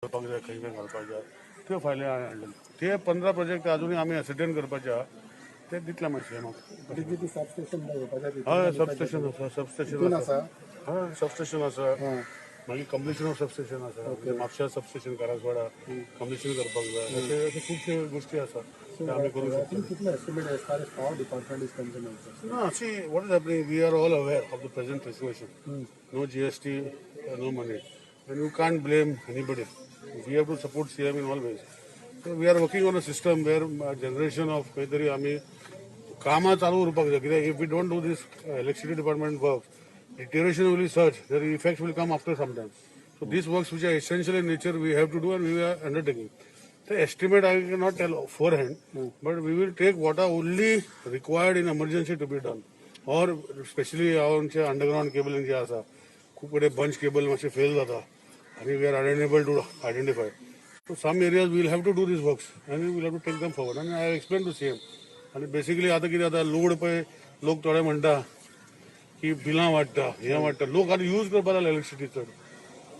करपाक जाय खंय खंय घालपाक जाय त्यो फायल्या हाडले ते 15 प्रोजेक्ट अजूनय आमी एसिडेंट करपाचे आहा ते दितले मातशें म्हाका डीजीपी सबस्टेशन हय सबस्टेशन आसा सबस्टेशन आसा हय सबस्टेशन आसा मागीर कंप्लिशन ऑफ सबस्टेशन आसा म्हापशा सबस्टेशन करासवाडा कंप्लिशन करपाक जाय अशे खुबशे गोष्टी आसा ते आमी करूंक शकता कितले estimate as far as power department is concern No, see, what is happening, we are all aware of the present situation. No GST, no money. And you can't blame anybody. We have to support CM in all ways. So we are working on a system where generation of kaitari आम्ही कामां चालू उरपाक जाय कित्याक if we don't do this electricity department work, deterioration will be such that the effects will come after some time. So these works which are essential in nature we have to do and we are undertaking. The estimate I cannot tell forehand, but we will take what are only required in emergency to be done. Or especially आमचे underground cabling जे आसा खूप कडेन bunch cable मातशे fail जाता आणि we are unable to identify. So some areas we will have to do these works and we will have to take them forward. And I have explained to CM. आणि basically आता कितें जाता load पळय लोक थोडे म्हणटा की बिलां वाडटा हें वाडटा लोक आतां यूज करपाक लागले इलेक्ट्रिसिटी चड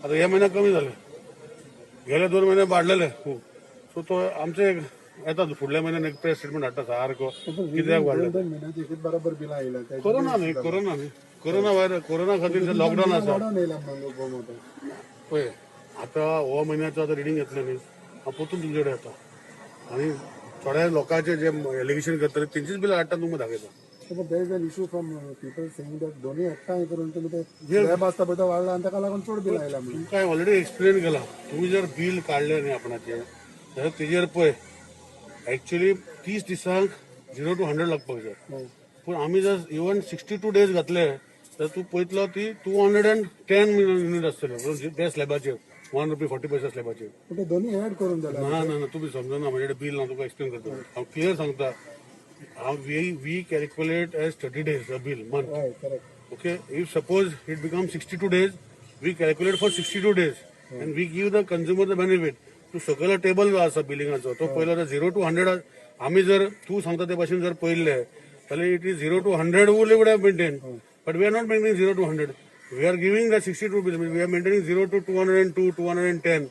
आतां ह्या म्हयन्याक कमी जालें गेल्या 2 म्हयने वाडलेले खूब. सो तो आमचे येता फुडल्या म्हयन्यान एक प्रेस स्टेटमेंट हाडटा सारको कित्याक वाडलें बरोबर बिलां आयल्या कोरोना व्हायरस कोरोना खातीर लॉकडावन आसा पळय आतां हो म्हयन्याचो आतां रिडींग येतलें न्ही हांव परतून तुमचे कडेन येता आनी थोड्या लोकांचे जे एलिगेशन करतले तेंचीच बिलां हाडटा तुमकां दाखयता. But there is an issue from people saying that दोन्ही एकठांय करून तुम्ही ते स्लॅब आसता पळय तो वाडला आनी ताका लागून चड बिल आयला म्हणून तुमकां हांवें ऑलरेडी एक्सप्लेन केला तुम्ही जर बिल काडलें न्ही आपणाचें जाल्यार तेजेर पळय एक्चुअली 30 दिसांक 0 to 100 लागपाक जाय पूण आमी जर इवन 62 days घातले तर तूं पळयतलो ती 210 युनिट आसतले त्या स्लॅबाचेर ₹1.40 स्लॅबाचेर ते दोन्ही ऍड करून जाल्यार ना तुमी समजना म्हणजे बिल हांव तुका एक्सप्लेन करता हांव क्लियर सांगता we calculate as 30 days a bill month. Okay, if suppose it becomes 62 days, we calculate for 62 days and we give the consumer the benefit. तू सकयल टेबल जो आसा बिलिंगाचो तो पयलो जर 0 to 100 आमी जर तू सांगता ते भाशेन जर पळयल्ले जाल्यार it is 0 to 100 would have maintain but we are not maintaining 0 to 100. We are giving the 62 bill we are maintaining 0 to 202 210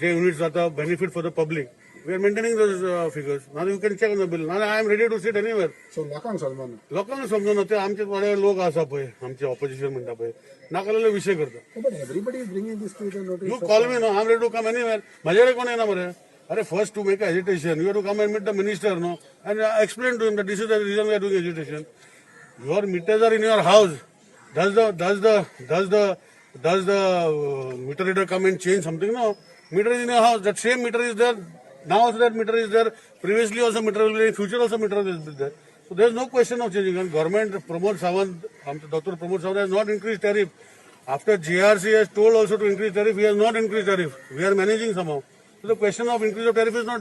जे युनिट्स जाता benefit for the public. We are maintaining those figures. Now you can check on the bill. Now I am ready to sit anywhere. So लोकांक समजना लोकांना समजना ते आमचे थोडे लोक आसा पळय आमचे ऑपोजिशन म्हणटा पळय नाका विषय करता. But everybody is bringing this to the notice you call me no I am ready to come anywhere. माझ्याकडे कोण येणार मरे अरे first to make agitation you have to come and meet the minister no and explain to him that this is the reason we are doing agitation. Your meters are in your house. Does the meter reader come and change something? No. Meter is in your house. That same meter is there. Now also that meter is there. Previously also meter will be there. In future also meter will be there. So there is no question of changing. And government Pramod Sawant, Dr. Pramod Sawant has not increased tariff. After JRC has told also to increase tariff, he has not increased tariff. We are managing somehow. So the question of increase of tariff is not there.